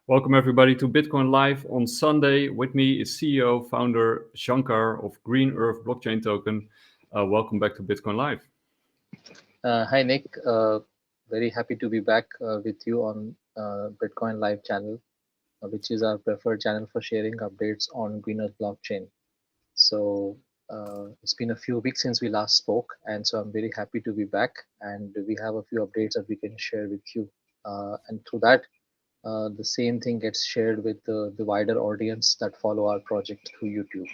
Welcome everybody to Bitcoin Live on Sunday. With me is CEO founder Shankar of Green Earth Blockchain Token. Welcome back to Bitcoin Live. Hi Nick, very happy to be back with you on Bitcoin Live channel, which is our preferred channel for sharing updates on Green Earth blockchain. So it's been a few weeks since we last spoke, and so I'm very happy to be back. And we have a few updates that we can share with you. And through that, the same thing gets shared with the wider audience that follow our project through YouTube.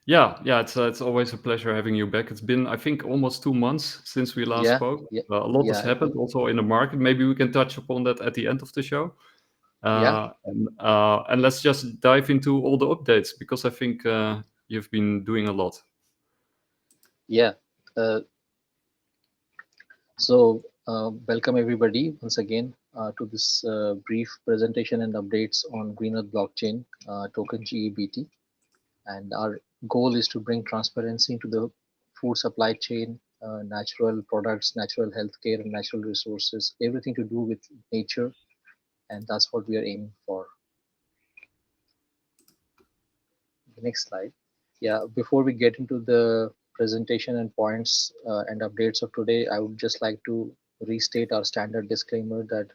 Yeah, it's always a pleasure having you back. It's been, I think, almost 2 months since we last Yeah, spoke. yeah, A lot has yeah, happened also in the market. Maybe we can touch upon that at the end of the show. yeah, And let's just dive into all the updates because I think you've been doing a lot. yeah. Uh, Welcome everybody once again to this brief presentation and updates on Green Earth blockchain token GEBT. And our goal is to bring transparency into the food supply chain, natural products, natural healthcare, and natural resources, everything to do with nature. And that's what we are aiming for. The next slide. Yeah, before we get into the presentation and points and updates of today, I would just like to restate our standard disclaimer that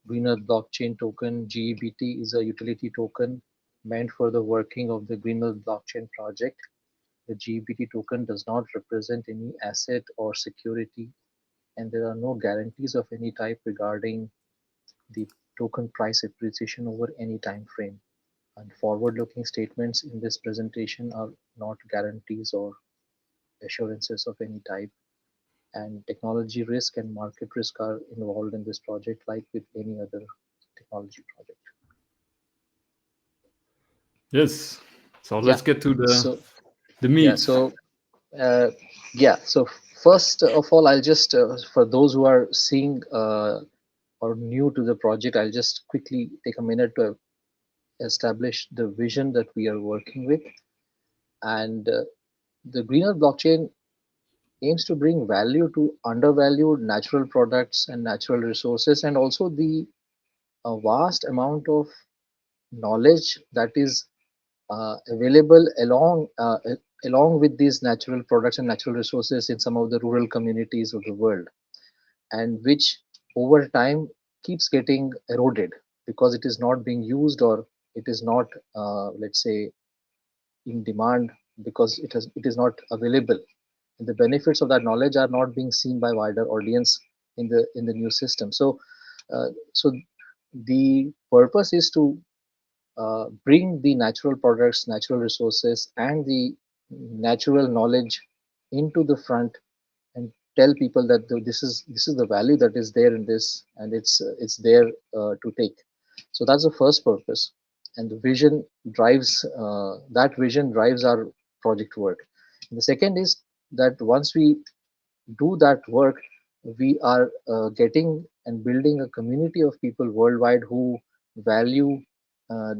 Green Earth Blockchain Token (GEBT) is a utility token meant for the working of the Green Earth Blockchain project. The GEBT token does not represent any asset or security, and there are no guarantees of any type regarding the token price appreciation over any time frame. And forward-looking statements in this presentation are not guarantees or assurances of any type, and technology risk and market risk are involved in this project like with any other technology project. Yes. So Yeah. let's get to So the yeah. meat. Uh, yeah. So first of all, I'll just for those who are seeing or new to the project, I'll just quickly take a minute to establish the vision that we are working with. And the greener blockchain aims to bring value to undervalued natural products and natural resources, and also the vast amount of knowledge that is available along with these natural products and natural resources in some of the rural communities of the world, and which over time keeps getting eroded because it is not being used, or it is not, let's say, in demand, because it is not available, and the benefits of that knowledge are not being seen by wider audience in the new system. So the purpose is to bring the natural products, natural resources, and the natural knowledge into the front, and tell people that this is the value that is there in this, and it's there to take. So that's the first purpose, and the vision drives that vision drives our project work. And the second is that once we do that work, we are getting and building a community of people worldwide who value uh,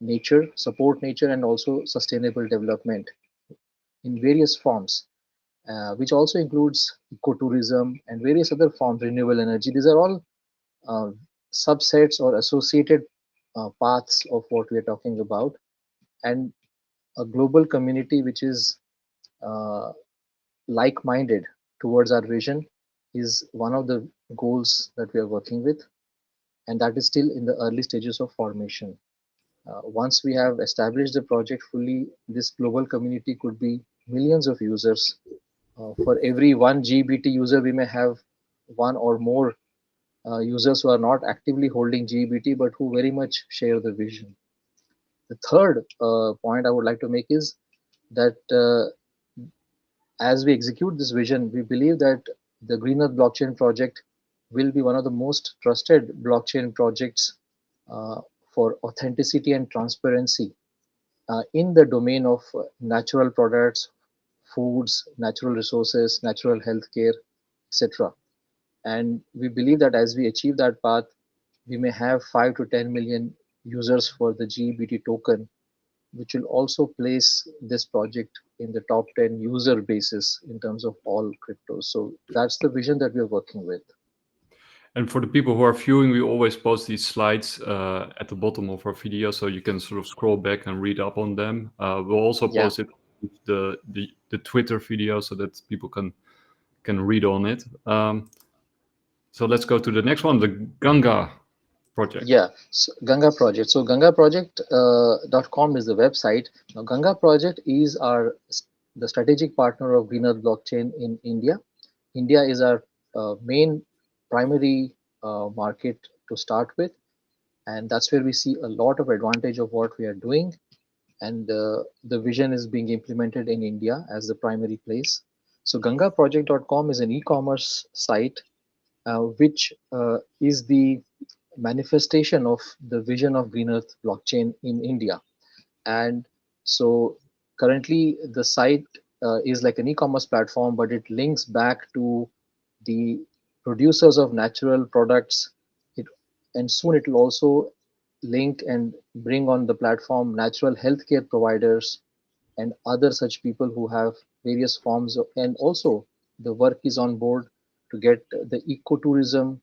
nature, support nature, and also sustainable development in various forms, which also includes ecotourism and various other forms, renewable energy. These are all uh, subsets or associated paths of what we are talking about, and a global community which is uh, like-minded towards our vision is one of the goals that we are working with, and that is still in the early stages of formation. Once we have established the project fully, this global community could be millions of users. For every one GBT user, we may have one or more users who are not actively holding GBT but who very much share the vision. The third point I would like to make is that as we execute this vision, we believe that the Green Earth blockchain project will be one of the most trusted blockchain projects uh, for authenticity and transparency in the domain of natural products, foods, natural resources, natural healthcare, etc. And we believe that as we achieve that path, we may have 5 to 10 million users for the GBT token, which will also place this project in the top 10 user basis in terms of all cryptos. So that's the vision that we're working with. And for the people who are viewing, we always post these slides at the bottom of our video, so you can sort of scroll back and read up on them. We'll also Yeah, post it with the Twitter video so that people can read on it. So let's go to the next one, the Ganga project. yeah. So Ganga project. So Ganga Project .com is the website. Now, Ganga Project is the strategic partner of Green Earth Blockchain in India. India is our main primary market to start with, and that's where we see a lot of advantage of what we are doing. And the vision is being implemented in India as the primary place. So GangaProject.com is an e-commerce site which is the manifestation of the vision of Green Earth blockchain in India. And so currently the site is like an e-commerce platform, but it links back to the producers of natural products. It, and soon it will also link and bring on the platform natural healthcare providers and other such people who have various forms of, and also the work is on board to get the ecotourism,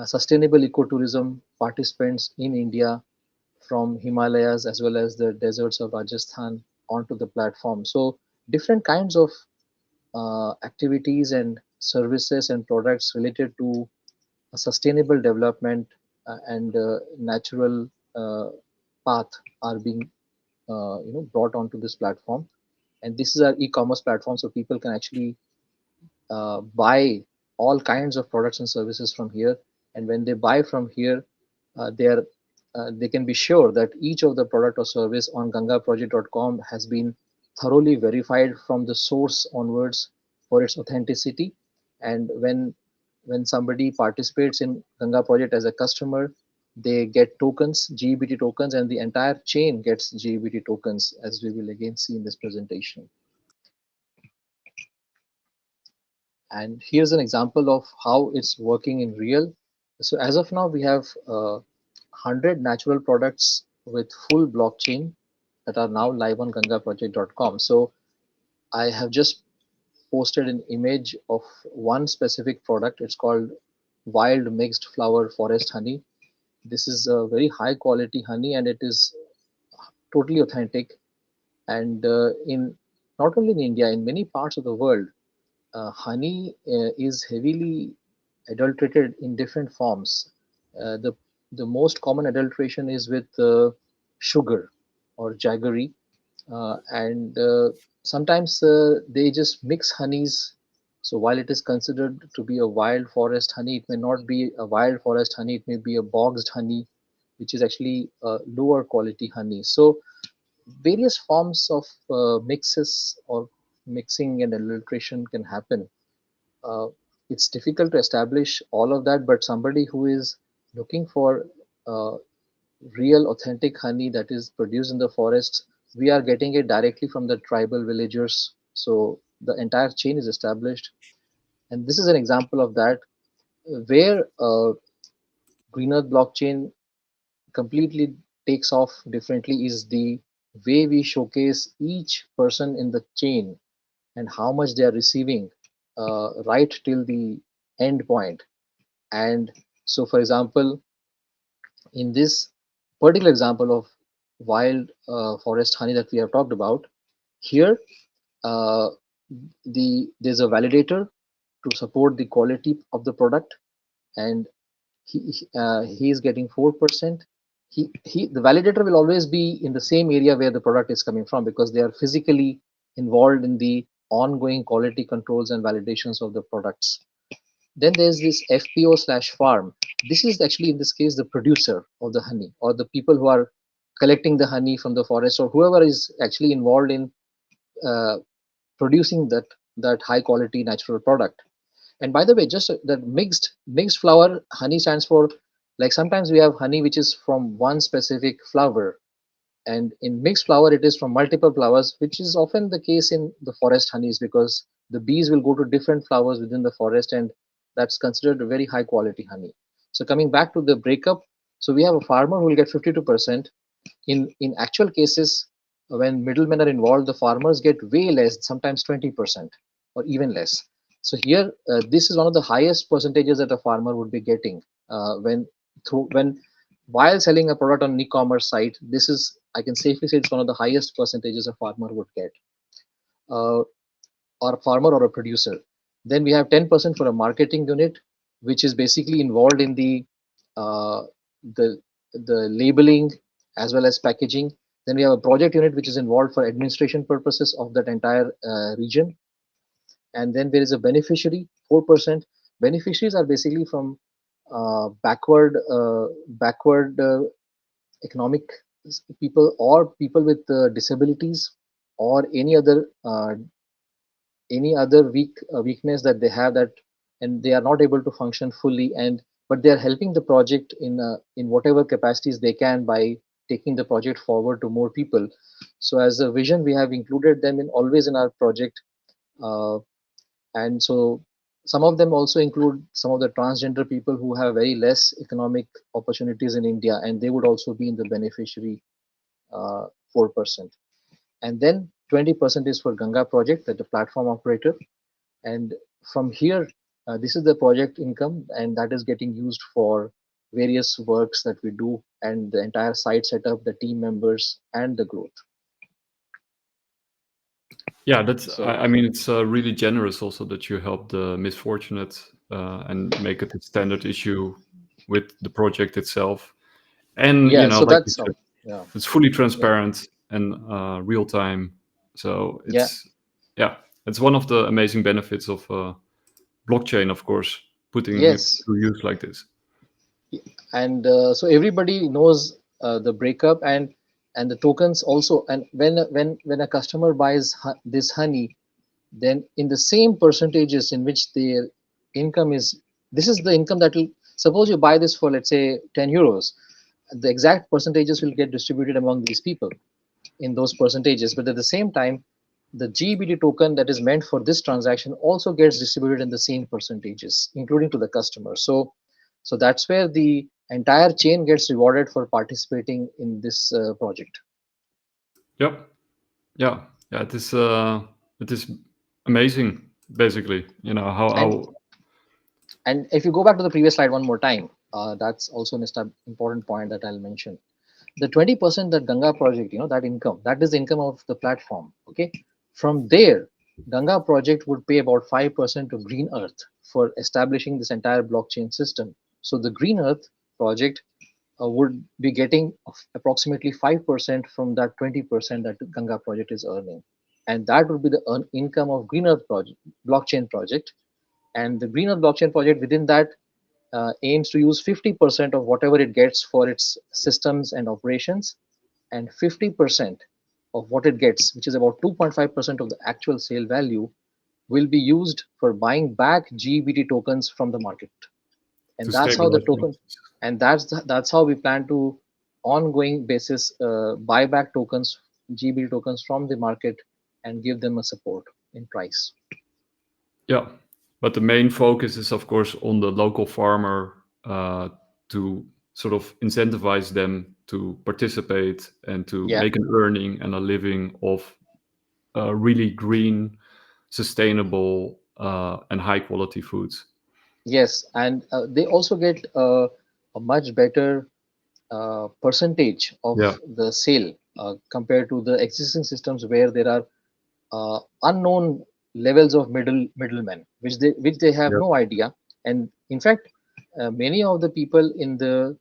sustainable ecotourism participants in India from Himalayas as well as the deserts of Rajasthan onto the platform. So different kinds of activities and services and products related to a sustainable development and natural path are being brought onto this platform. And this is our e-commerce platform, so people can actually buy all kinds of products and services from here. And when they buy from here, they can be sure that each of the product or service on gangaproject.com has been thoroughly verified from the source onwards for its authenticity. And when somebody participates in Ganga project as a customer, they get tokens, GEBT tokens, and the entire chain gets GEBT tokens, as we will again see in this presentation. And here's an example of how it's working in real. So as of now, we have 100 natural products with full blockchain that are now live on gangaproject.com. So I have just posted an image of one specific product. It's called wild mixed flower forest honey. This is a very high quality honey and it is totally authentic. And in not only in India, in many parts of the world, honey is heavily adulterated in different forms. The most common adulteration is with sugar or jaggery, and sometimes they just mix honeys. So while it is considered to be a wild forest honey, it may not be a wild forest honey. It may be a boxed honey, which is actually lower quality honey. So various forms of mixes or mixing and adulteration can happen. uh, it's difficult to establish all of that, but somebody who is looking for uh, real authentic honey that is produced in the forests, we are getting it directly from the tribal villagers. So the entire chain is established. And this is an example of that, where Green Earth blockchain completely takes off differently is the way we showcase each person in the chain and how much they are receiving right till the end point. And so, for example, in this particular example of wild forest honey that we have talked about, here uh, there's a validator to support the quality of the product, and he is getting 4%. The validator will always be in the same area where the product is coming from because they are physically involved in the ongoing quality controls and validations of the products. Then there's this FPO/farm. This is actually in this case the producer of the honey or the people who are collecting the honey from the forest or whoever is actually involved in uh, producing that high quality natural product. And by the way, just that mixed flower honey stands for, like, sometimes we have honey which is from one specific flower, and in mixed flower it is from multiple flowers, which is often the case in the forest honeys because the bees will go to different flowers within the forest, and that's considered a very high quality honey. So coming back to the breakup, so we have a farmer who will get 52%. In actual cases, when middlemen are involved, the farmers get way less, sometimes 20% or even less. So here, this is one of the highest percentages that a farmer would be getting. when through when while selling a product on an e-commerce site, this is, I can safely say, it's one of the highest percentages a farmer would get, uh, or a farmer or a producer. Then we have 10% for a marketing unit, which is basically involved in uh, the the labeling as well as packaging. Then we have a project unit which is involved for administration purposes of that entire region. And then there is a beneficiary, 4%. Beneficiaries are basically from backward economic people, or people with disabilities, or any other weakness that they have, that and they are not able to function fully, and but they are helping the project in whatever capacities they can by taking the project forward to more people. So as a vision, we have included them in always in our project. Uh, and so some of them also include some of the transgender people who have very less economic opportunities in India, and they would also be in the beneficiary, 4%. And then 20% is for Ganga project, that the platform operator. And from here, this is the project income, and that is getting used for various works that we do, and the entire site setup, the team members, and the growth. Yeah, that's. So I mean, it's really generous also that you help the misfortunate and make it a standard issue with the project itself. And yeah, so like you that's said, yeah, it's fully yeah, transparent and real time. So yeah, yeah, it's one of the amazing benefits of blockchain, of course, putting it yes. to use like this. And so everybody knows the breakup, and the tokens also. And when a customer buys this honey, then in the same percentages in which their income is, this is the income that will, suppose you buy this for, let's say, 10 euros, the exact percentages will get distributed among these people in those percentages. But at the same time, the GBT token that is meant for this transaction also gets distributed in the same percentages, including to the customer. So that's where the entire chain gets rewarded for participating in this project. Yep. Yeah. Yeah. It is amazing, basically. And How. and if you go back to the previous slide one more time, that's also an important point that I'll mention. The 20% that Ganga project, that income, that is the income of the platform. Okay, from there, Ganga project would pay about 5% to Green Earth for establishing this entire blockchain system. So the Green Earth project would be getting approximately 5% from that 20% that Ganga project is earning, and that would be the income of Green Earth project, blockchain project. And the Green Earth blockchain project within that aims to use 50% of whatever it gets for its systems and operations, and 50% of what it gets, which is about 2.5% of the actual sale value, will be used for buying back GBT tokens from the market. And To that's how the stabilize token, things. and that's how we plan to ongoing basis buy back tokens, GBT tokens from the market, and give them a support in price. Yeah, but the main focus is, of course, on the local farmer to sort of incentivize them to participate and to Yeah. make an earning and a living of really green, sustainable, and high quality foods. Yes, and they also get a much better percentage of Yeah, the sale compared to the existing systems where there are unknown levels of middlemen, which they have yeah, no idea. And in fact, many of the people in the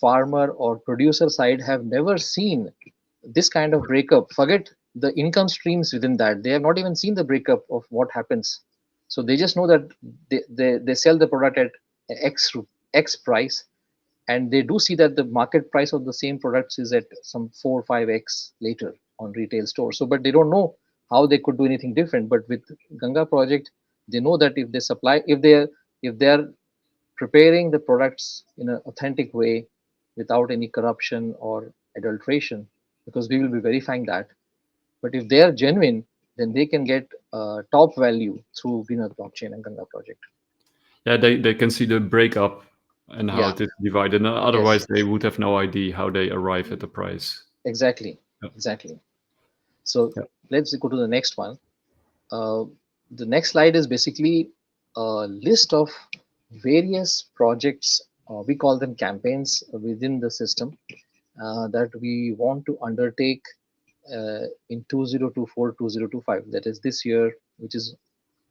farmer or producer side have never seen this kind of breakup. Forget the income streams within that, they have not even seen the breakup of what happens. So they just know that they sell the product at x price, and they do see that the market price of the same products is at some 4 or 5x later on retail stores. So but they don't know how they could do anything different. But with Ganga project, they know that if they supply, if they are preparing the products in an authentic way without any corruption or adulteration, because we will be verifying that. But if they are genuine, then they can get top value through Greener blockchain and Ganga project. yeah. They can see the breakup and how Yeah. it is divided. And Yes. otherwise, they would have no idea how they arrive at the price. Exactly. Yeah, Exactly. So yeah, let's go to the next one. Uh, the next slide is basically a list of various projects we call them campaigns within the system that we want to undertake in 2024 2025, that is this year, which is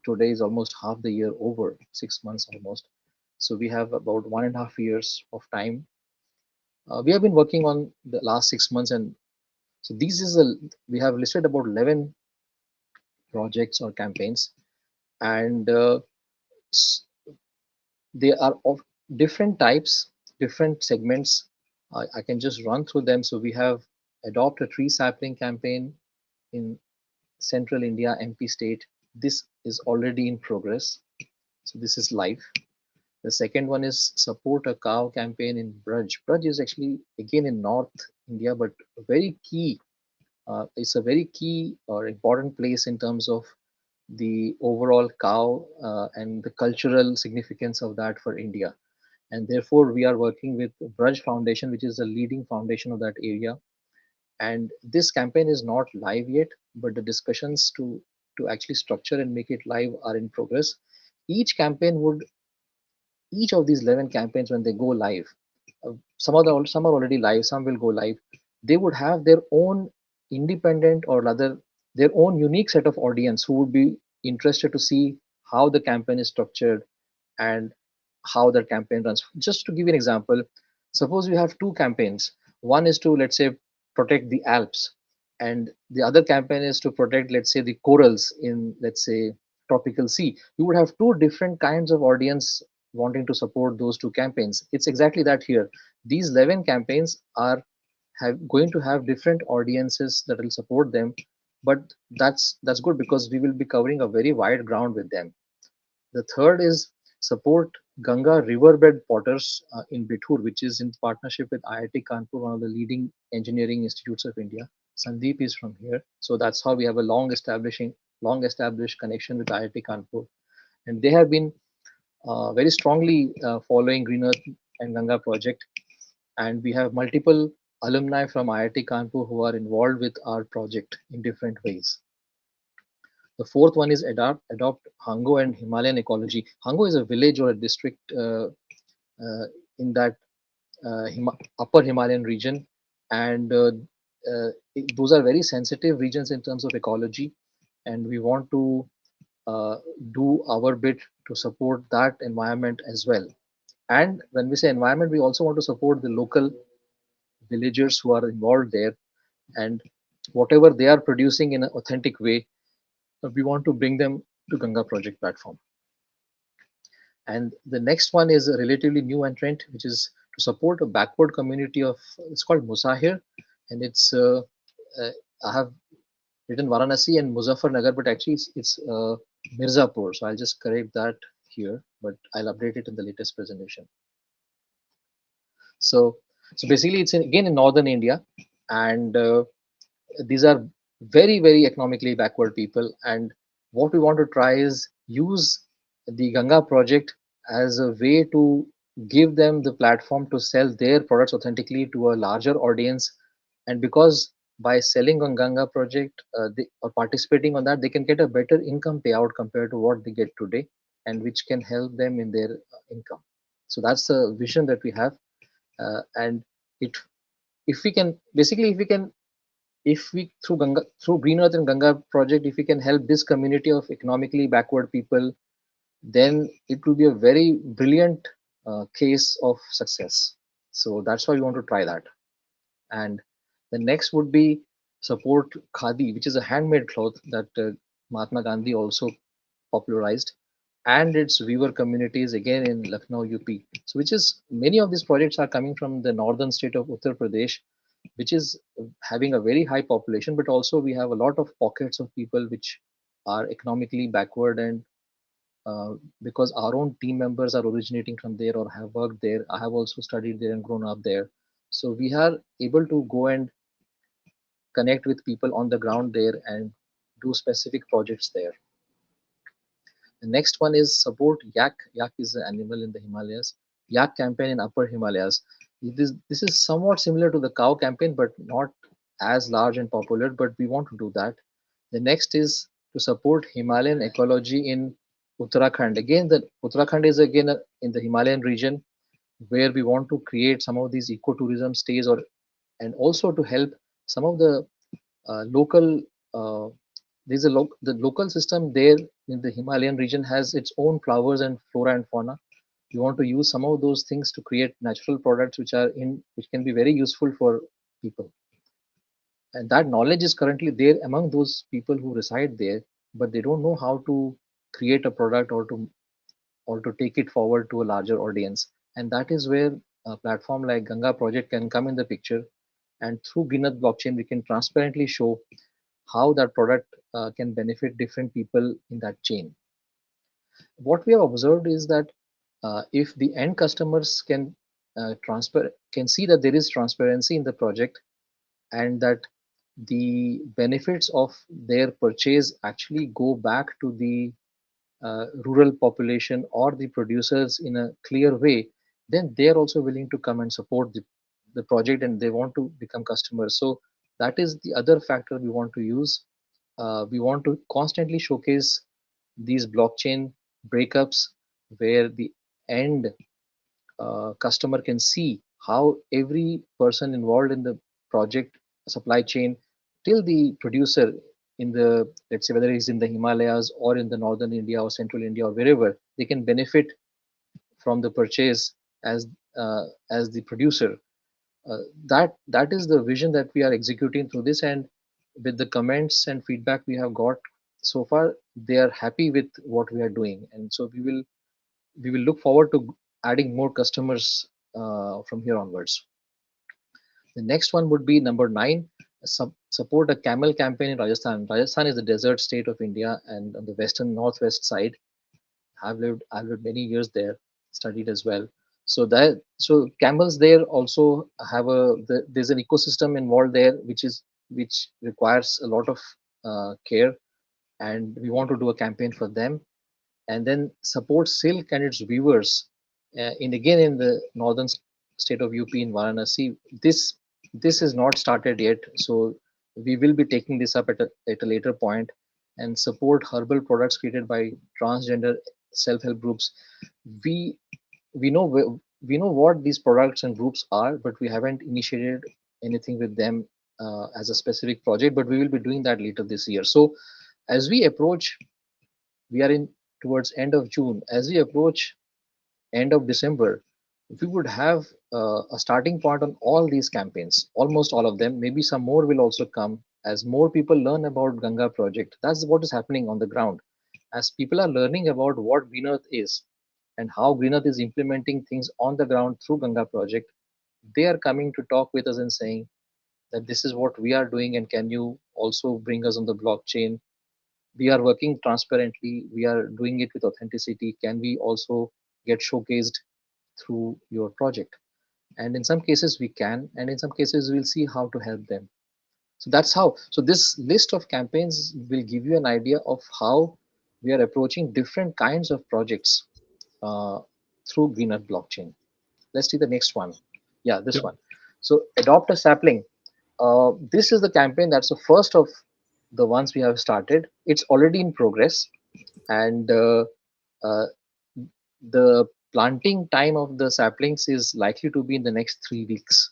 today is almost half the year over, 6 months almost. So we have about 1.5 years of time. We have been working on the last 6 months, and so these is a we have listed about 11 projects or campaigns, and they are of different types, different segments. I can just run through them. So we have adopt a tree sapling campaign in central India, MP state. This is already in progress. So this is live. The second one is support a cow campaign in Braj. Braj is actually again in North India, but very key. It's a very key or important place in terms of the overall cow and the cultural significance of that for India. And therefore, we are working with Braj Foundation, which is the leading foundation of that area. And this campaign is not live yet, but the discussions to actually structure and make it live are in progress. Each campaign would each of these 11 campaigns, when they go live, some are already live, some will go live. They would have their own independent, or rather their own unique set of audience who would be interested to see how the campaign is structured and how the campaign runs. Just to give you an example, suppose you have two campaigns. One is to, let's say, protect the Alps, and the other campaign is to protect, let's say, the corals in, let's say, tropical sea. You would have two different kinds of audience wanting to support those two campaigns. It's exactly that here. These 11 campaigns are going to have different audiences that will support them, but that's good because we will be covering a very wide ground with them. The third is support Ganga riverbed potters in Bithur, which is in partnership with IIT Kanpur, one of the leading engineering institutes of India. Sandeep is from here, so that's how we have a long established connection with IIT Kanpur, and they have been very strongly following Green Earth and Ganga project, and we have multiple alumni from IIT Kanpur who are involved with our project in different ways. The fourth one is adopt Hango and Himalayan ecology. Hango is a village or a district in that upper Himalayan region, and those are very sensitive regions in terms of ecology, and we want to uh, do our bit to support that environment as well. And when we say environment, we also want to support the local villagers who are involved there, and whatever they are producing in an authentic way, we want to bring them to Ganga project platform. And the next one is a relatively new entrant, which is to support a backward community of, it's called Musahir, and uh, I have written Varanasi and Muzaffarnagar, but actually it's Mirzapur. So I'll just correct that here, but I'll update it in the latest presentation. So so basically, it's again in northern India, and these are very economically backward people, and what we want to try is use the Ganga project as a way to give them the platform to sell their products authentically to a larger audience. And because by selling on Ganga project or participating on that, they can get a better income payout compared to what they get today, and which can help them in their income. So that's the vision that we have. And it if we can basically if we through Green Earth and Ganga project, if we can help this community of economically backward people, then it will be a very brilliant case of success. So that's why we want to try that. And the next would be support khadi, which is a handmade cloth that Mahatma Gandhi also popularized, and its weaver communities again in Lucknow, UP. So, which is many of these projects are coming from the northern state of Uttar Pradesh, which is having a very high population, but also we have a lot of pockets of people which are economically backward, and because our own team members are originating from there or have worked there. I have also studied there and grown up there. So we are able to go and connect with people on the ground there and do specific projects there. The next one is support yak. Yak is an animal in the Himalayas. Yak campaign in Upper Himalayas. This is somewhat similar to the cow campaign, but not as large and popular. But we want to do that. The next is to support Himalayan ecology in Uttarakhand. Again, the Uttarakhand is again in the Himalayan region, where we want to create some of these ecotourism stays, or and also to help some of the local. The local system there in the Himalayan region has its own flowers and flora and fauna. We want to use some of those things to create natural products which can be very useful for people, and that knowledge is currently there among those people who reside there, but they don't know how to create a product, or to take it forward to a larger audience. And that is where a platform like Ganga Project can come in the picture. And through Greenearth blockchain, we can transparently show how that product can benefit different people in that chain. What we have observed is that if the end customers can see that there is transparency in the project, and that the benefits of their purchase actually go back to the rural population or the producers in a clear way, then they are also willing to come and support the project, and they want to become customers. So that is the other factor we want to use. We want to constantly showcase these blockchain breakups, where the end customer can see how every person involved in the project supply chain till the producer in the, let's say, whether it's in the Himalayas or in the northern India or central India or wherever, they can benefit from the purchase as as the producer. That is the vision that we are executing through this, and with the comments and feedback we have got so far, they are happy with what we are doing, and so we will look forward to adding more customers from here onwards. The next one would be number 9, support a camel campaign in Rajasthan. Rajasthan is the desert state of India, and on the western northwest side. I've lived many years there, studied as well. So camels there also have there's an ecosystem involved there, which requires a lot of care, and we want to do a campaign for them, and then support silk and its weavers in again in the northern state of UP in Varanasi. This is not started yet, so we will be taking this up at a later point, and support herbal products created by transgender self-help groups. We we know we know what these products and groups are, but we haven't initiated anything with them as a specific project. But we will be doing that later this year. So as we approach, we are in towards end of June. As we approach end of December, we would have a starting point on all these campaigns, almost all of them. Maybe some more will also come as more people learn about Ganga project. That's what is happening on the ground. As people are learning about what Green Earth is and how Green Earth is implementing things on the ground through Ganga project, they are coming to talk with us and saying that this is what we are doing, and can you also bring us on the blockchain? We are working transparently, we are doing it with authenticity, can we also get showcased through your project? And in some cases we can, and in some cases we'll see how to help them. So that's how. So this list of campaigns will give you an idea of how we are approaching different kinds of projects uh, through greener blockchain. Let's see the next one. Yeah, this Yeah. one. So adopt a sapling. This is the campaign that's the first of the ones we have started. It's already in progress, and uh, the planting time of the saplings is likely to be in the next 3 weeks.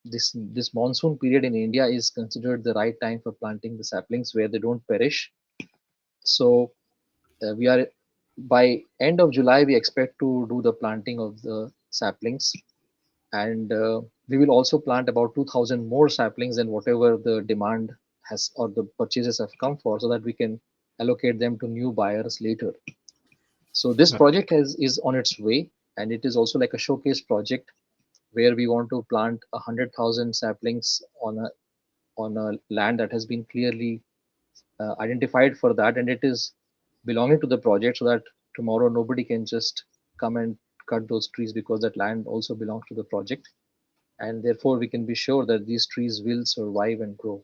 This monsoon period in India is considered the right time for planting the saplings where they don't perish. So we are by end of July we expect to do the planting of the saplings, and we will also plant about 2,000 more saplings than whatever the demand has or the purchases have come for, so that we can allocate them to new buyers later. So this Yeah. project is on its way, and it is also like a showcase project where we want to plant 100,000 saplings on a land that has been clearly identified for that, and it is belonging to the project, so that tomorrow nobody can just come and cut those trees, because that land also belongs to the project, and therefore we can be sure that these trees will survive and grow.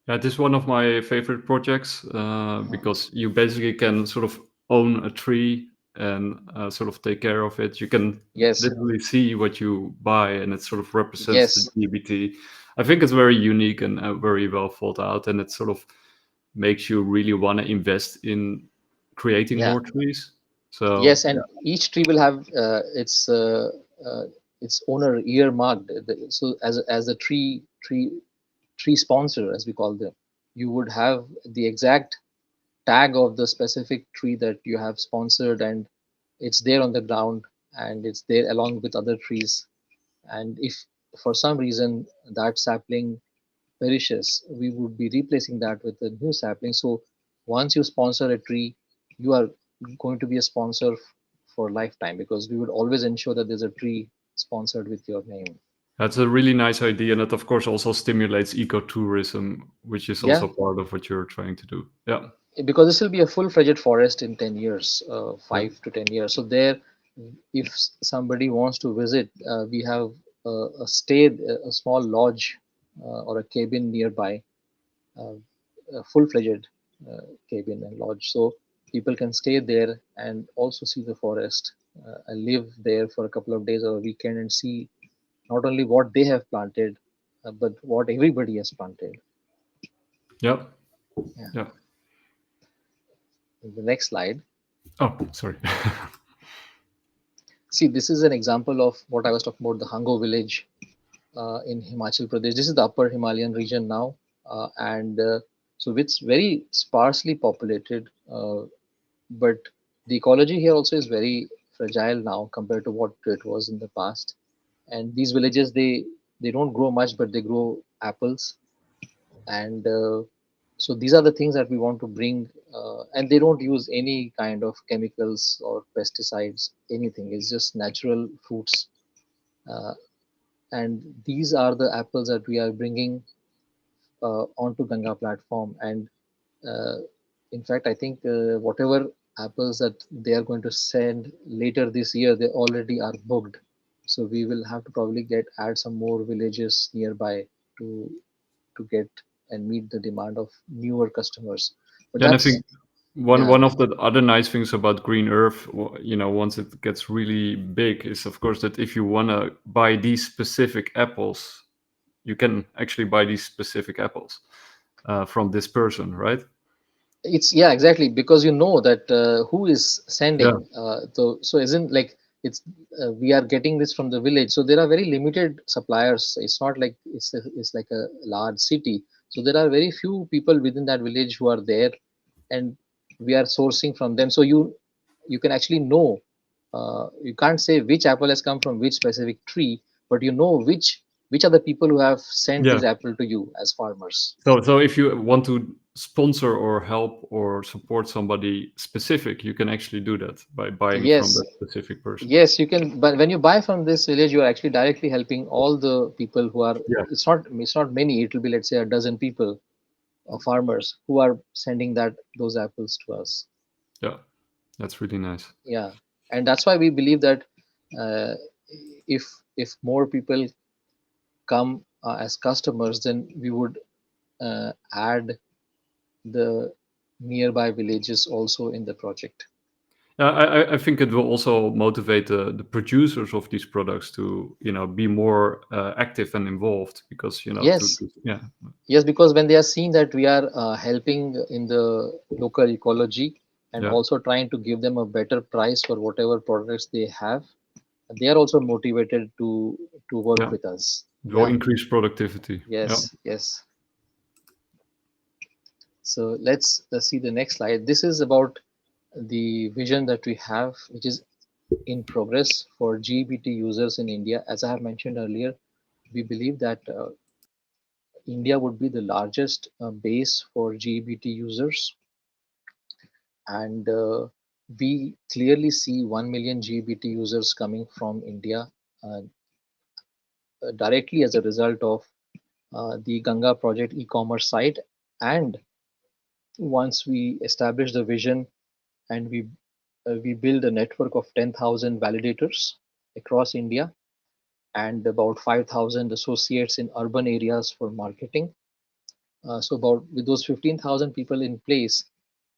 Yeah, it is one of my favorite projects Uh, because you basically can sort of own a tree and sort of take care of it. You can yes, literally see what you buy, and it sort of represents the yes, GBT. I think it's very unique and very well thought out, and it sort of makes you really want to invest in creating yeah, more trees. So Yes, and each tree will have uh, its owner earmarked. So as a tree sponsor, as we call them, you would have the exact tag of the specific tree that you have sponsored, and it's there on the ground, and it's there along with other trees. And if for some reason that sapling perishes, we would be replacing that with a new sapling. So once you sponsor a tree, you are going to be a sponsor for lifetime, because we would always ensure that there's a tree sponsored with your name. that's a really nice idea, and that of course also stimulates ecotourism, which is Yeah, also part of what you're trying to do. Yeah, because this will be a full-fledged forest in 10 years, yeah, 5 to 10 years. So there, if somebody wants to visit, we have a stay, a small lodge or a cabin nearby, uh, a full-fledged cabin and lodge. So people can stay there and also see the forest, and live there for a couple of days or a weekend and see not only what they have planted, but what everybody has planted. yeah, Yeah. yeah. The next slide. Oh, sorry. See, this is an example of what I was talking about, the Hango village in Himachal Pradesh. This is the upper Himalayan region now, and so it's very sparsely populated. But the ecology here also is very fragile now compared to what it was in the past. And these villages, they don't grow much, but they grow apples. And so these are the things that we want to bring, and they don't use any kind of chemicals or pesticides, anything. It's just natural fruits. uh, and these are the apples that we are bringing onto Ganga platform. And uh, in fact, I think whatever apples that they are going to send later this year, they already are booked. So we will have to probably get add some more villages nearby to get and meet the demand of newer customers. But Yeah, and I that's, think one yeah, one of the other nice things about Green Earth, once it gets really big, is of course that if you want to buy these specific apples, you can actually buy these specific apples from this person, right? it's, yeah, exactly, because you know that who is Yeah, sending. So isn't like it's we are getting this from the village, so there are very limited suppliers. It's not like it's like a large city, so there are very few people within that village who are there, and we are sourcing from them. So you can actually know, you can't say which apple has come from which specific tree, but you know which are the people who have sent yeah. this apple to you as farmers. So if you want to sponsor or help or support somebody specific, you can actually do that by buying from Yes. that specific person. Yes, you can. But when you buy from this village, you are actually directly helping all the people who are. Yeah, It's not many. It will be, let's say, a dozen people or farmers who are sending those apples to us. yeah, that's really nice. Yeah, and that's why we believe that uh, if more people come as customers, then we would add the nearby villages also in the project. Yeah, I think it will also motivate the producers of these products to be more active and involved because Yes, yeah, yes, because when they are seeing that we are helping in the local ecology and yeah, also trying to give them a better price for whatever products they have, they are also motivated to work yeah, with us. it will Yeah, increase productivity. Yeah, yes, yes. So let's see the next slide. This is about the vision that we have, which is in progress for GBT users in India. As I have mentioned earlier, we believe that India would be the largest base for GBT users, and we clearly see 1 million GBT users coming from India, uh, directly as a result of the Ganga project e-commerce site. And once we establish the vision and we build a network of 10,000 validators across India and about 5,000 associates in urban areas for marketing. So about with those 15,000 people in place,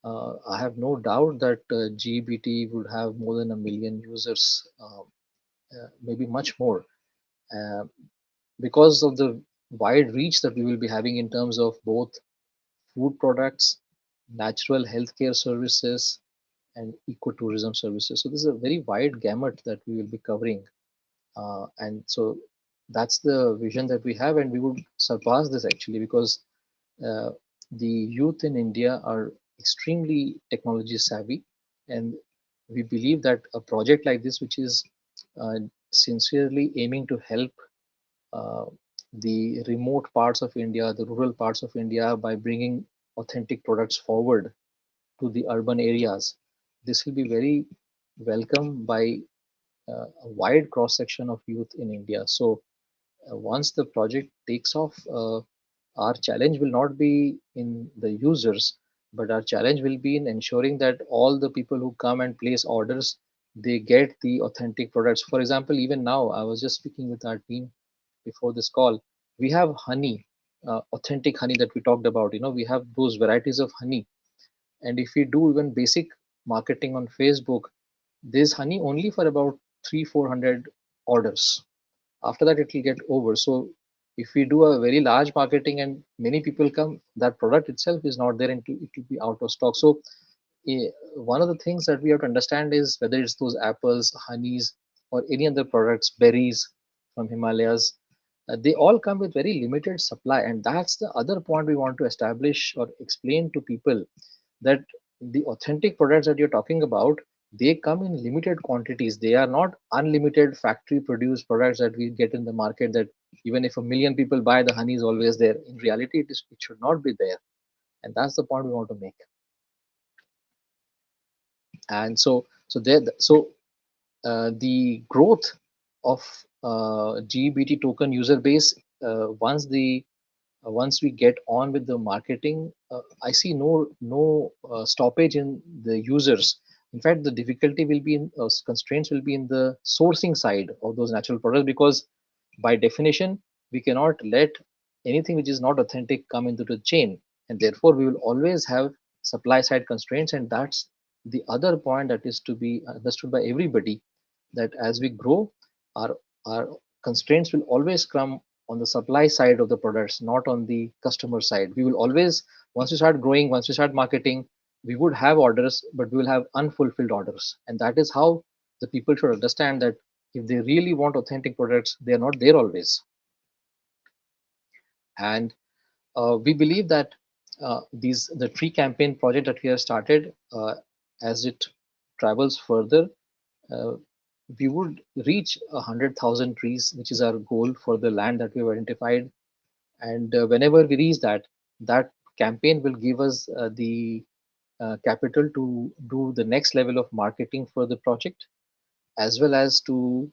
I have no doubt that GBT would have more than a million users, maybe much more, uh, because of the wide reach that we will be having in terms of both food products, natural healthcare services, and ecotourism services. So this is a very wide gamut that we will be covering, and so that's the vision that we have, and we would surpass this actually because uh, the youth in India are extremely technology savvy, and we believe that a project like this, which is uh, sincerely aiming to help uh, the remote parts of India, the rural parts of India, by bringing authentic products forward to the urban areas. This will be very welcome by a wide cross section of youth in India. So once the project takes off, our challenge will not be in the users, but our challenge will be in ensuring that all the people who come and place orders, they get the authentic products. For example, even now, I was just speaking with our team before this call. We have honey, authentic honey that we talked about. We have those varieties of honey, and if we do even basic marketing on Facebook, there's honey only for about 300-400 orders. After that, it will get over. So if we do a very large marketing and many people come, that product itself is not there and it will be out of stock. So one of the things that we have to understand is whether it's those apples, honeys, or any other products, berries from Himalayas, they all come with very limited supply. And that's the other point we want to establish or explain to people, that the authentic products that you're talking about, they come in limited quantities. They are not unlimited factory produced products that we get in the market, that even if a million people buy, the honey is always there. In reality, it should not be there. And that's the point we want to make. And the growth of GBT token user base, once we get on with the marketing, I see no stoppage in the users. In fact, the difficulty will be in constraints will be in the sourcing side of those natural products, because by definition we cannot let anything which is not authentic come into the chain, and therefore we will always have supply side constraints. And that's the other point that is to be understood by everybody, that as we grow, our our constraints will always come on the supply side of the products, not on the customer side. We will always, once we start growing, once we start marketing, we would have orders, but we will have unfulfilled orders. And that is how the people should understand that if they really want authentic products, they are not there always. And we believe that these the tree campaign project that we have started, as it travels further, uh, we would reach 100,000 trees, which is our goal for the land that we have identified. And whenever we reach that, that campaign will give us the capital to do the next level of marketing for the project, as well as to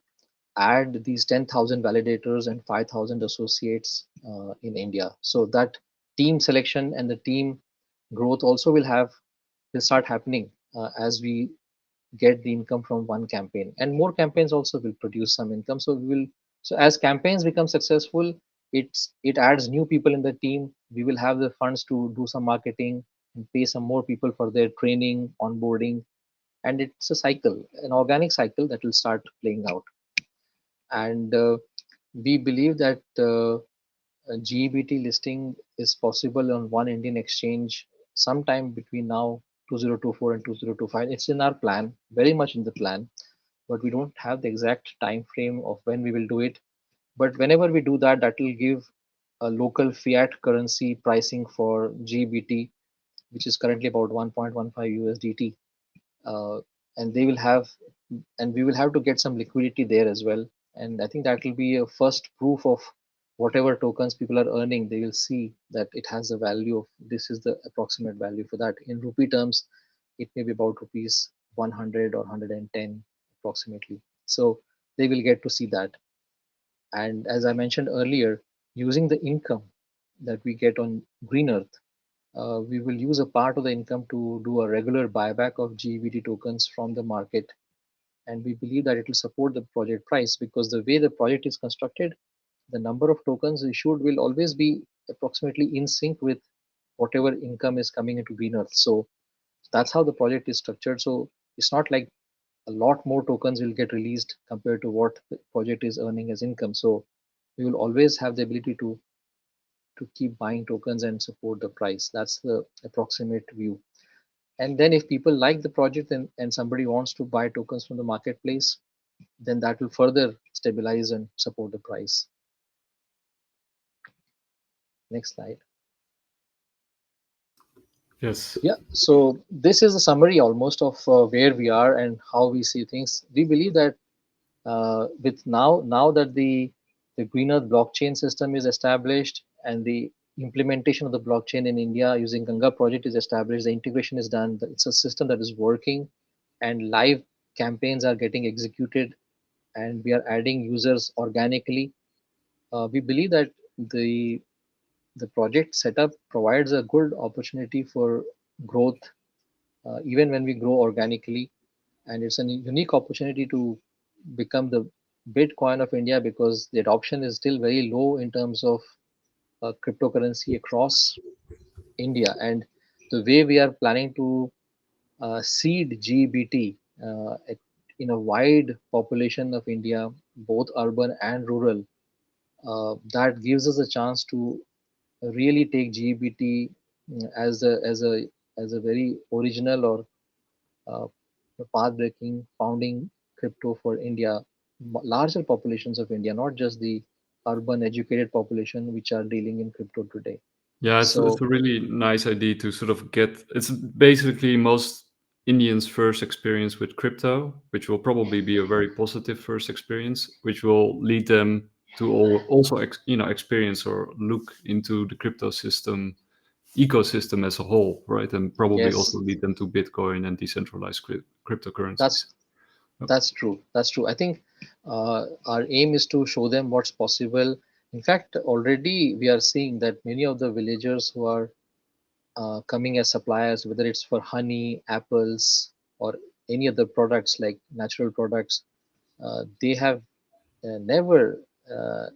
add these 10,000 validators and 5,000 associates in India. So that team selection and the team growth also will start happening as we get the income from one campaign, and more campaigns also will produce some income. So as campaigns become successful, it adds new people in the team. We will have the funds to do some marketing and pay some more people for their training, onboarding, and it's a cycle, an organic cycle that will start playing out. And we believe that a GEBT listing is possible on one Indian exchange sometime between now 2024 and 2025. It's in our plan, very much in the plan, but we don't have the exact time frame of when we will do it. But whenever we do that, that will give a local fiat currency pricing for GBT, which is currently about 1.15 USDT, uh, and they will have and we will have to get some liquidity there as well. And I think that will be a first proof of whatever tokens people are earning. They will see that it has a value of, this is the approximate value for that. In rupee terms, it may be about rupees 100 or 110 approximately. So they will get to see that. And as I mentioned earlier, using the income that we get on Green Earth, we will use a part of the income to do a regular buyback of GEVT tokens from the market. And we believe that it will support the project price, because the way the project is constructed, the number of tokens issued will always be approximately in sync with whatever income is coming into Green Earth. So that's how the project is structured. So it's not like a lot more tokens will get released compared to what the project is earning as income. So we will always have the ability to keep buying tokens and support the price. That's the approximate view. And then if people like the project and somebody wants to buy tokens from the marketplace, then that will further stabilize and support the price. Next slide. Yes. Yeah, so this is a summary almost of where we are and how we see things. We believe that with now that the Green Earth blockchain system is established and the implementation of the blockchain in India using Ganga project is established, the integration is done. It's a system that is working, and live campaigns are getting executed, and we are adding users organically. We believe that the the project setup provides a good opportunity for growth, even when we grow organically, and it's a unique opportunity to become the Bitcoin of India because the adoption is still very low in terms of cryptocurrency across India. And the way we are planning to seed GBT in a wide population of India, both urban and rural, that gives us a chance to really take GBT as a very original or uh, path-breaking founding crypto for India, larger populations of India, not just the urban educated population which are dealing in crypto today. Yeah, it's So a really nice idea to sort of get. It's basically most Indians' first experience with crypto, which will probably be a very positive first experience, which will lead them to also experience or look into the crypto system ecosystem as a whole, right? And probably also yes, lead them to Bitcoin and decentralized that's cryptocurrencies. Yep. that's true. That's true. I think our aim is to show them what's possible. In fact, already we are seeing that many of the villagers who are coming as suppliers, whether it's for honey, apples, or any other products like natural products, they have never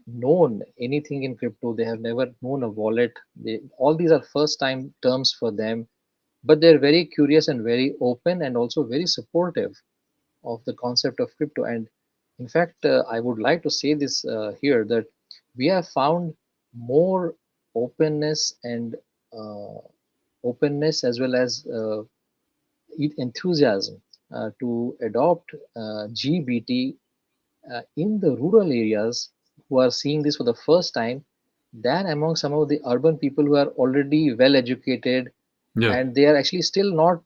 known anything in crypto. They have never known a wallet. All these are first time terms for them, but they're very curious and very open and also very supportive of the concept of crypto. And in fact, I would like to say this here that we have found more openness and uh, openness as well as enthusiasm to adopt GBT in the rural areas who are seeing this for the first time than among some of the urban people who are already well educated, Yeah. and they are actually still not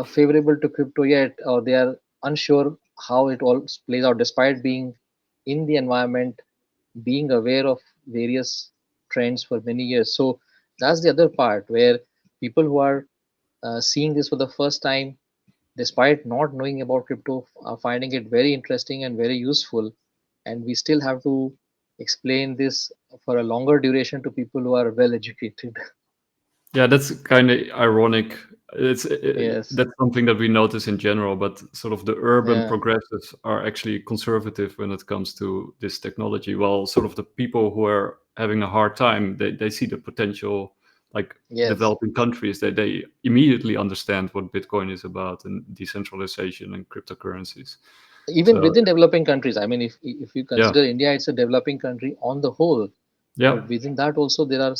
favorable to crypto yet, or they are unsure how it all plays out despite being in the environment, being aware of various trends for many years. So that's the other part where people who are seeing this for the first time, despite not knowing about crypto, are finding it very interesting and very useful. And we still have to explain this for a longer duration to people who are well educated. Yeah, that's kind of ironic. Yes. That's something that we notice in general, but sort of the urban Yeah. progressives are actually conservative when it comes to this technology, while sort of the people who are having a hard time, they see the potential, like Yes. developing countries, they immediately understand what Bitcoin is about and decentralization and cryptocurrencies. Even So within developing countries, I mean, if you yeah, consider India, it's a developing country on the whole, yeah, but within that also there are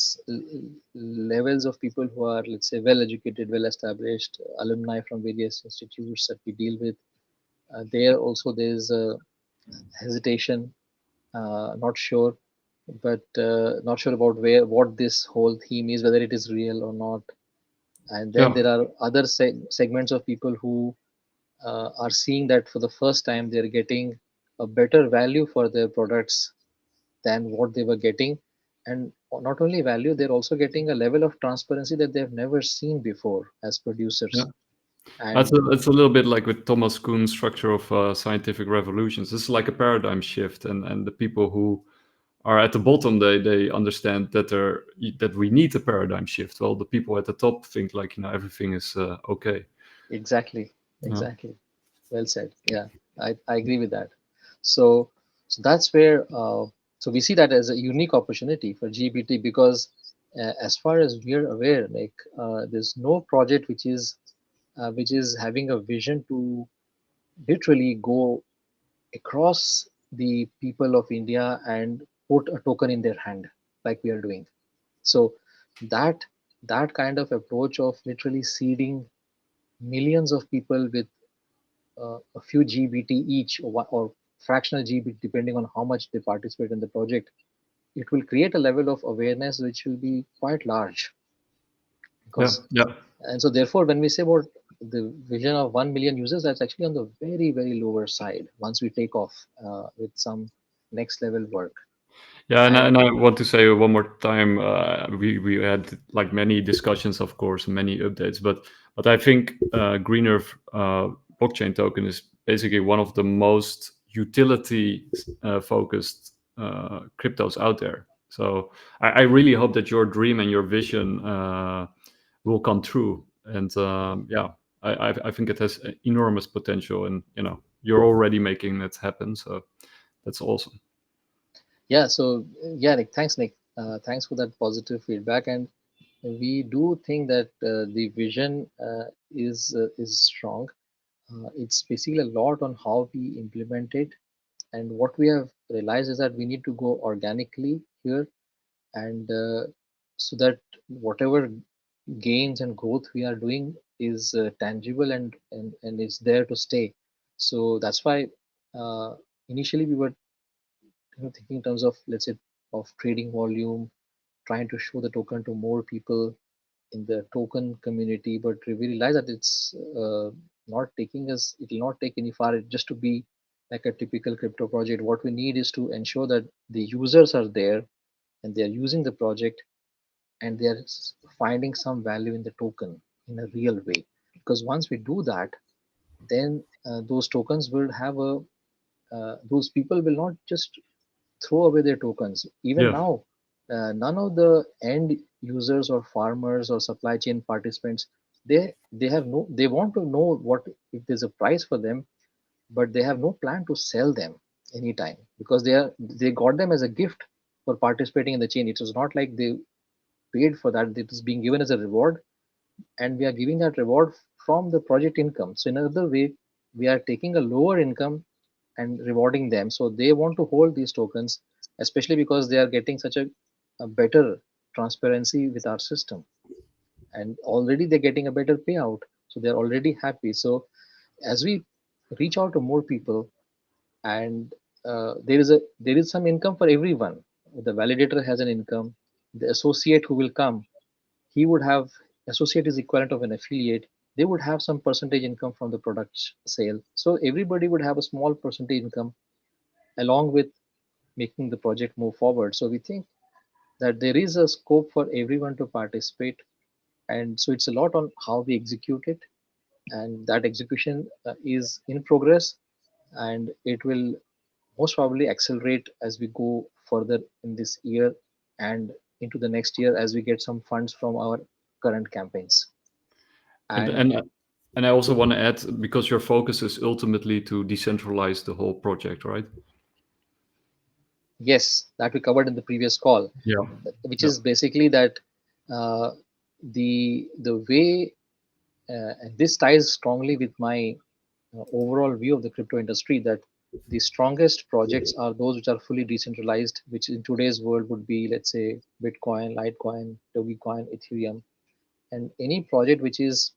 levels of people who are, let's say, well educated, well established, alumni from various institutes that we deal with. There also there's a hesitation, not sure, but not sure about where what this whole theme is, whether it is real or not. And then yeah. there are other segments of people who are seeing that for the first time they're getting a better value for their products than what they were getting. And not only value, they're also getting a level of transparency that they've never seen before as Yeah. producers. That's And it's a little bit like with Thomas Kuhn's structure of scientific revolutions. This is like a paradigm shift, and the people who are at the bottom, they understand that that we need a paradigm shift. Well, the people at the top think like everything is okay. exactly, Yeah, exactly. Well said. Yeah, I agree with that. So, so that's where, so we see that as a unique opportunity for GBT because as far as we're aware, like there's no project which is having a vision to literally go across the people of India and put a token in their hand like we are doing. So that that kind of approach of literally seeding millions of people with a few GBT each, or fractional GBT, depending on how much they participate in the project, it will create a level of awareness which will be quite large. Yeah, Because, yeah, and so therefore, when we say about the vision of 1 million users, that's actually on the very, very lower side once we take off with some next level work. yeah. And And I want to say one more time, we had like many discussions, of course, many updates, but I think Green Earth blockchain token is basically one of the most utility focused cryptos out there. So I really hope that your dream and your vision will come true. And yeah, I think it has enormous potential, and you're already making it happen. So that's awesome. yeah, so yeah, Nick, thanks, Nick. Thanks for that positive feedback. And we do think that the vision is strong. It's basically a lot on how we implement it. And what we have realized is that we need to go organically here, and so that whatever gains and growth we are doing is tangible, and is there to stay. So that's why initially we were thinking in terms of, let's say, of trading volume, trying to show the token to more people in the token community, but we realize that it's not taking us, it will not take any far just to be like a typical crypto project. What we need is to ensure that the users are there and they are using the project, and they are finding some value in the token in a real way. Because once we do that, then those tokens will have a those people will not just throw away their tokens. Even Yeah. now, none of the end users or farmers or supply chain participants, they have no, they want to know what if there's a price for them, but they have no plan to sell them anytime, because they got them as a gift for participating in the chain. It was not like they paid for that; it was being given as a reward, and we are giving that reward from the project income. So in another way, we are taking a lower income and rewarding them. So they want to hold these tokens, especially because they are getting such a better transparency with our system, and already they're getting a better payout. So they're already happy. So as we reach out to more people, and there is some income for everyone. The validator has an income. The associate who will come, he would have, associate is equivalent of an affiliate. They would have some percentage income from the product sale. So everybody would have a small percentage income along with making the project move forward. So we think that there is a scope for everyone to participate, and so it's a lot on how we execute it, and that execution is in progress, and it will most probably accelerate as we go further in this year and into the next year as we get some funds from our current campaigns. And And and and I also want to add, because your focus is ultimately to decentralize the whole project, right? yes, that we covered in the previous call, Yeah. which Yeah. is basically that uh, the way, and this ties strongly with my overall view of the crypto industry, that the strongest projects are those which are fully decentralized, which in today's world would be, let's say, Bitcoin, Litecoin, Dogecoin, Ethereum. And any project which is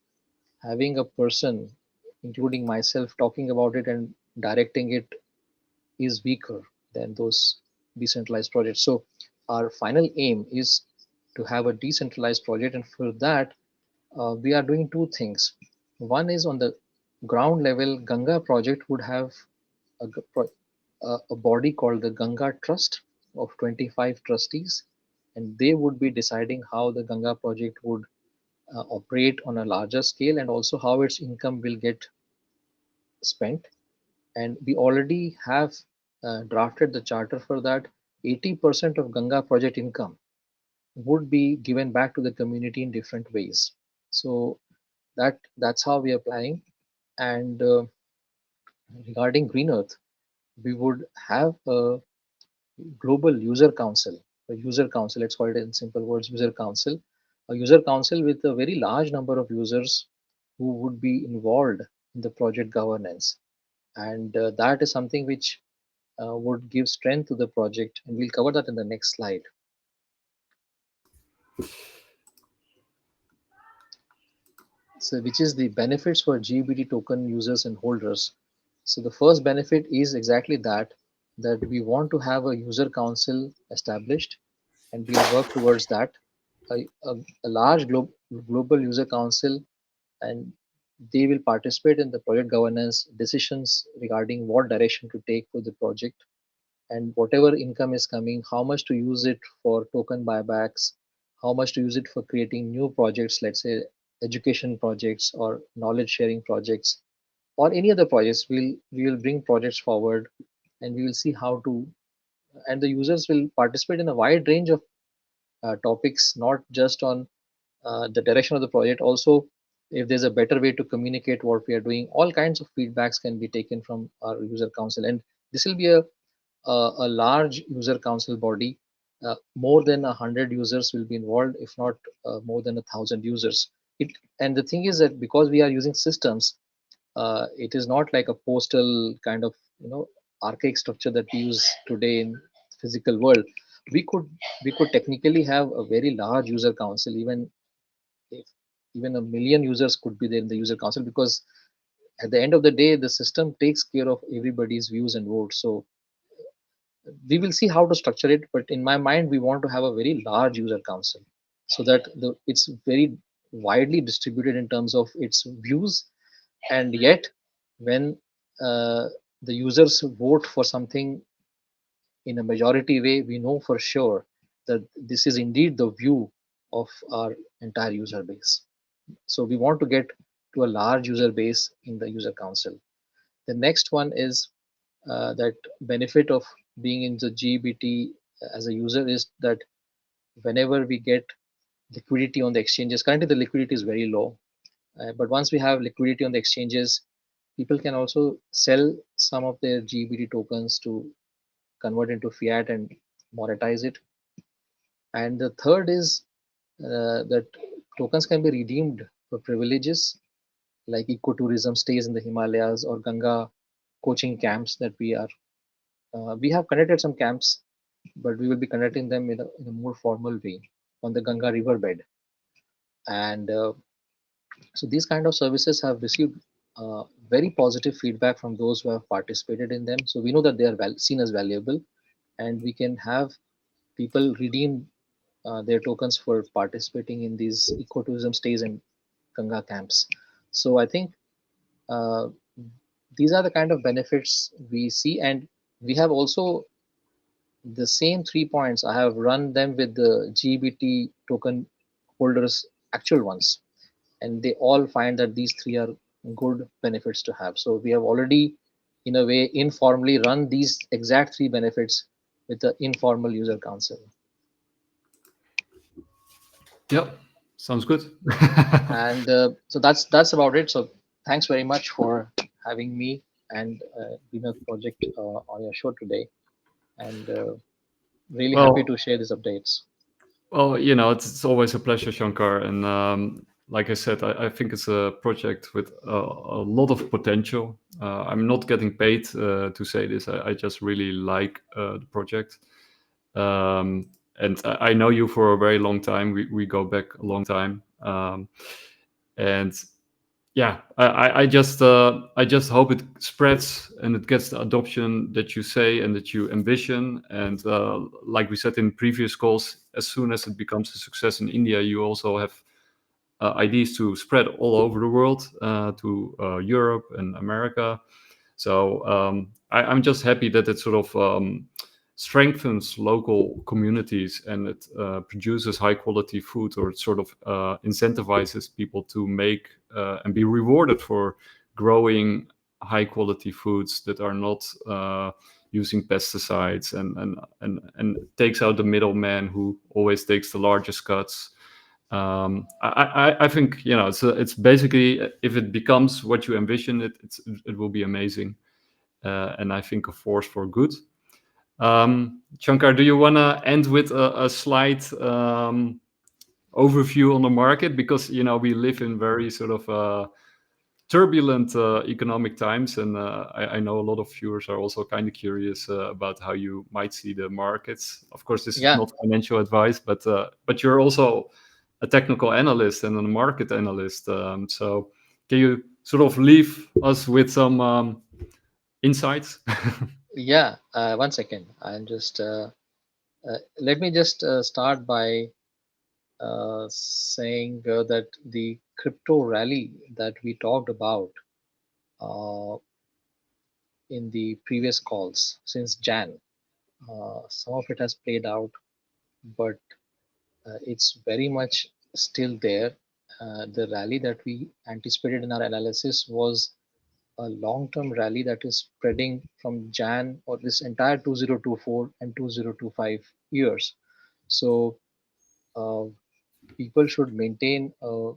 having a person, including myself, talking about it and directing it is weaker than those decentralized projects. So our final aim is to have a decentralized project, and for that we are doing two things. One is on the ground level, Ganga project would have a, a body called the Ganga Trust of 25 trustees, and they would be deciding how the Ganga project would operate on a larger scale, and also how its income will get spent. And we already have drafted the charter for that. 80% of Ganga project income would be given back to the community in different ways. So that's how we are planning. And regarding Green Earth, we would have a global user council, a user council, let's call it in simple words, a user council with a very large number of users who would be involved in the project governance. And that is something which would give strength to the project. And we'll cover that in the next slide. So which is the benefits for GBT token users and holders. So the first benefit is exactly that we want to have a user council established, and we'll work towards that. A large global user council, and they will participate in the project governance decisions regarding what direction to take for the project, and whatever income is coming, how much to use it for token buybacks, how much to use it for creating new projects, let's say education projects or knowledge sharing projects or any other projects. We will bring projects forward, and we will see how to, and the users will participate in a wide range of topics, not just on the direction of the project. Also, if there's a better way to communicate what we are doing, all kinds of feedbacks can be taken from our user council, and this will be a large user council body. More than 100 users will be involved, if not more than 1,000 users. And the thing is that because we are using systems, it is not like a postal kind of archaic structure that we use today in physical world. We could we could technically have a very large user council, even if even a million users could be there in the user council, because at the end of the day the system takes care of everybody's views and votes. So we will see how to structure it, but in my mind we want to have a very large user council so that it's very widely distributed in terms of its views, and yet when uh, the users vote for something in a majority way, we know for sure that this is indeed the view of our entire user base. So we want to get to a large user base in the user council. The next one is that benefit of being in the GBT as a user is that whenever we get liquidity on the exchanges, currently the liquidity is very low, but once we have liquidity on the exchanges, people can also sell some of their GBT tokens to convert into fiat and monetize it. And the third is that tokens can be redeemed for privileges like ecotourism stays in the Himalayas or Ganga coaching camps that we have conducted some camps, but we will be conducting them in a more formal way on the Ganga riverbed. And so these kind of services have received very positive feedback from those who have participated in them. So we know that they are seen as valuable, and we can have people redeem their tokens for participating in these ecotourism stays and Ganga camps. So I think uh, these are the kind of benefits we see, and we have also the same 3 points. I have run them with the GBT token holders, actual ones, and they all find that these three are good benefits to have. So we have already, in a way, informally run these exact three benefits with the informal user council. Yep, sounds good. And so that's about it. So thanks very much for having me and Bina project on your show today, and really happy Well, to share these updates. it's always a pleasure, Shankar. And like I said, I think it's a project with a lot of potential. I'm not getting paid to say this. I just really like the project. And I know you for a very long time. We go back a long time. And yeah, I just hope it spreads and it gets the adoption that you say and that you envision. And like we said in previous calls, as soon as it becomes a success in India, you also have ideas to spread all over the world, to Europe and America. So I'm just happy that it sort of strengthens local communities and it produces high quality food, or it sort of incentivizes people to make and be rewarded for growing high quality foods that are not using pesticides, and takes out the middleman who always takes the largest cuts. I think it's basically, if it becomes what you envision it will be amazing, and I think a force for good. Shankar, do you want to end with a slight overview on the market, because we live in very sort of turbulent economic times, and I know a lot of viewers are also kind of curious about how you might see the markets. Of course, this is Yeah, not financial advice, but you're also a technical analyst and a market analyst. So can you sort of leave us with some insights? Yeah, one second. Let me just start by saying that the crypto rally that we talked about uh, in the previous calls since Jan, some of it has played out, but it's very much still there. The rally that we anticipated in our analysis was a long-term rally that is spreading from Jan or this entire 2024 and 2025 years. So uh, people should maintain a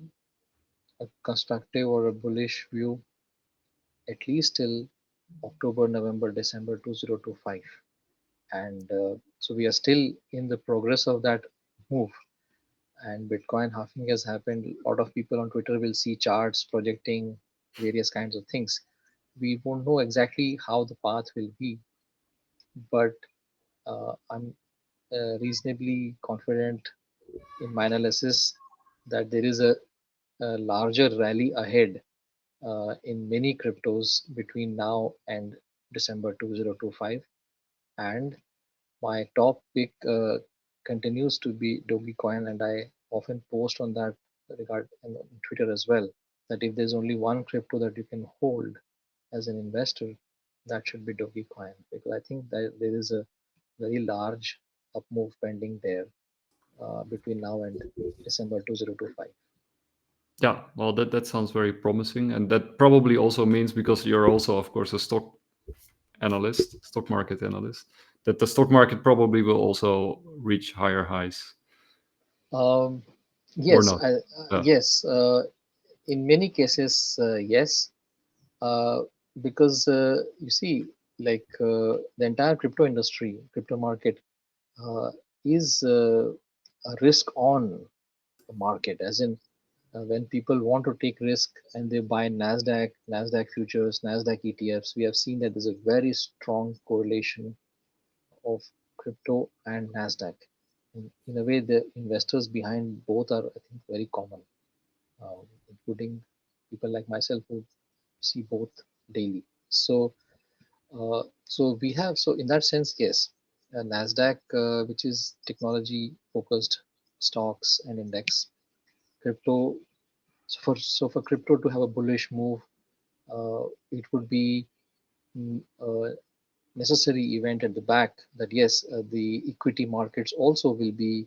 constructive or a bullish view at least till October, November, December 2025. And so we are still in the progress of that move. And Bitcoin halving has happened. A lot of people on Twitter will see charts projecting various kinds of things. We won't know exactly how the path will be, but I'm reasonably confident in my analysis that there is a larger rally ahead in many cryptos between now and December 2025. And my top pick continues to be Dogecoin, and I often post on that regard on Twitter as well. That if there's only one crypto that you can hold as an investor, that should be Dogecoin, because I think that there is a very large up move pending there between now and December 2025. Yeah, well, that sounds very promising, and that probably also means, because you're also, of course, a stock market analyst, that the stock market probably will also reach higher highs, Um, or yes, not. Yeah, yes. In many cases, yes, uh, because you see, like the entire crypto industry, crypto market, uh, is a risk-on market, as in when people want to take risk and they buy Nasdaq futures, Nasdaq ETFs, we have seen that there's a very strong correlation of crypto and Nasdaq. In a way, the investors behind both are, I think, very common, including people like myself who see both daily. So we have, so in that sense, yes, Nasdaq, which is technology focused stocks and index, crypto. So for crypto to have a bullish move, it would be a necessary event at the back that yes, the equity markets also will be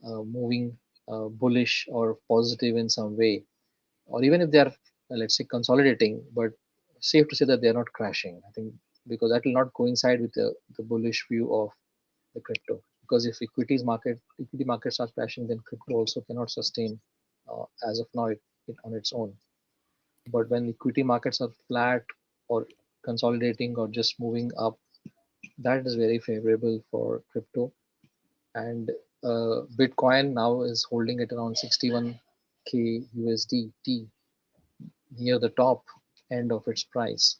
moving bullish or positive in some way, or even if they are, let's say, consolidating, but safe to say that they are not crashing. I think because that will not coincide with the bullish view of the crypto. Because if equity markets are crashing, then crypto also cannot sustain as of now it on its own. But when equity markets are flat or consolidating or just moving up, that is very favorable for crypto. And Bitcoin now is holding at around 61K USDT, near the top end of its price,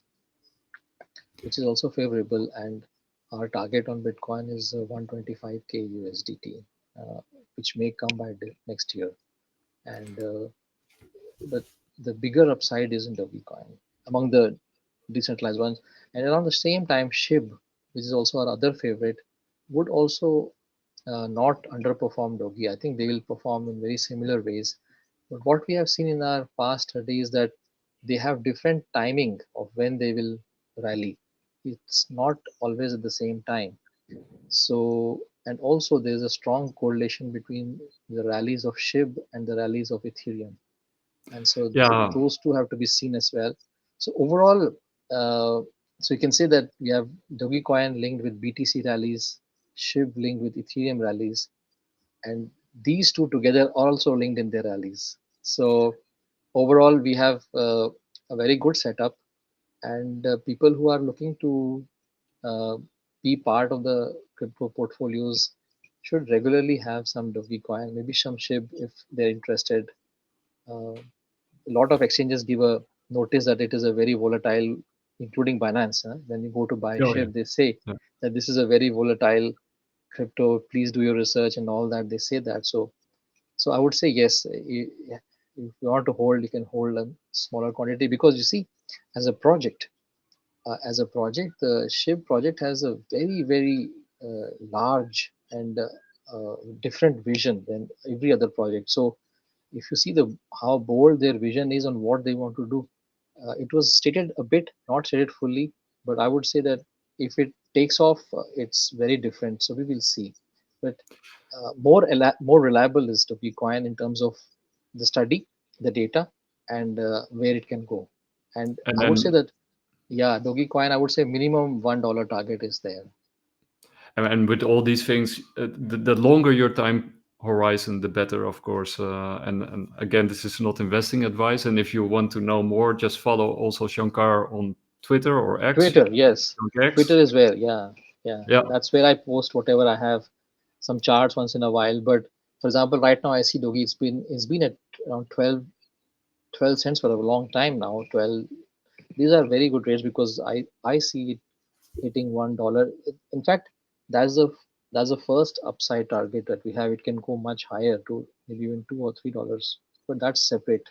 which is also favorable. And our target on Bitcoin is 125K USDT, uh, which may come by next year. And but the bigger upside is in Dogecoin among the decentralized ones. And around the same time, SHIB, which is also our other favorite, would also not underperform Dogi. I think they will perform in very similar ways. But what we have seen in our past study is that they have different timing of when they will rally. It's not always at the same time. So, and also there's a strong correlation between the rallies of SHIB and the rallies of Ethereum. And so yeah, those two have to be seen as well. So overall, uh, so you can say that we have Dogecoin linked with BTC rallies, SHIB linked with Ethereum rallies, and these two together are also linked in their rallies. So overall, we have a very good setup, and people who are looking to uh, be part of the crypto portfolios should regularly have some Dogecoin, maybe some SHIB if they're interested. A lot of exchanges give a notice that it is a very volatile, including Binance. When you go to buy oh yeah, SHIB, they say yeah. that this is a very volatile crypto. Please do your research and all that. They say that. So I would say yes. If you want to hold, you can hold a smaller quantity, because you see, as a project, the ship project has a very large and different vision than every other project. So if you see how bold their vision is on what they want to do, it was stated a bit, not stated fully, but I would say that if it takes off, it's very different. So we will see. But more reliable is the Bitcoin in terms of the study, the data, and where it can go. And And I would say then that, yeah, Dogecoin, I would say minimum $1 target is there. and with all these things, the longer your time horizon, the better, of course. And again, this is not investing advice. And if you want to know more, just follow also Shankar on Twitter or X. Twitter, yes. Shank Twitter X. is where, yeah, yeah. Yeah. That's where I post whatever I have, some charts once in a while. But for example, right now I see Dogi, it's been at around 12 cents for a long time now. 12. These are very good rates because I see it hitting $1. In fact, that's the that's the first upside target that we have. It can go much higher to maybe even $2 or $3, but that's separate.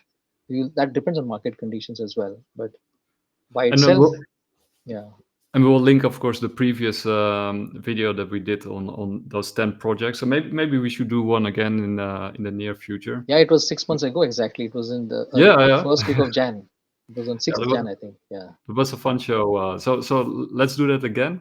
That depends on market conditions as well. But by And then itself, yeah, we will link, of course, the previous video that we did on those 10 projects. So maybe we should do one again in the near future. yeah. It was 6 months ago exactly. It was in the Yeah, yeah, first week of Jan. It was on yeah. 6th Jan, I think. Yeah, It was a fun show. So let's do that again.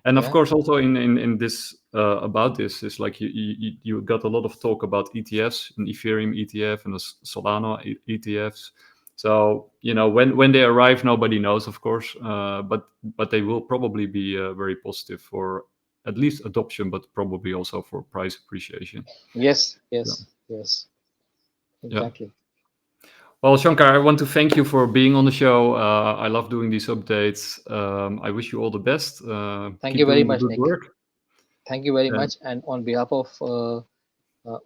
And of yeah. course, also in this about this is like you got a lot of talk about ETFs, an Ethereum ETF and a Solana ETFs. So when they arrive, nobody knows, of course, but they will probably be very positive for at least adoption, but probably also for price appreciation. Yes, Yeah. yes, yes. Yeah. Exactly. Well, Shankar, I want to thank you for being on the show. I love doing these updates. I wish you all the best. Thank you Keep very doing the much, good Nick. work. Thank you very And much. And on behalf of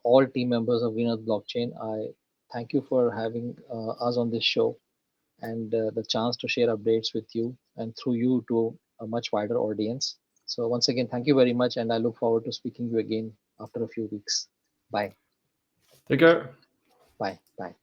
all team members of Greenearth Blockchain, I thank you for having us on this show, and the chance to share updates with you and through you to a much wider audience. So once again, thank you very much, and I look forward to speaking to you again after a few weeks. Bye. take care. Bye. Bye.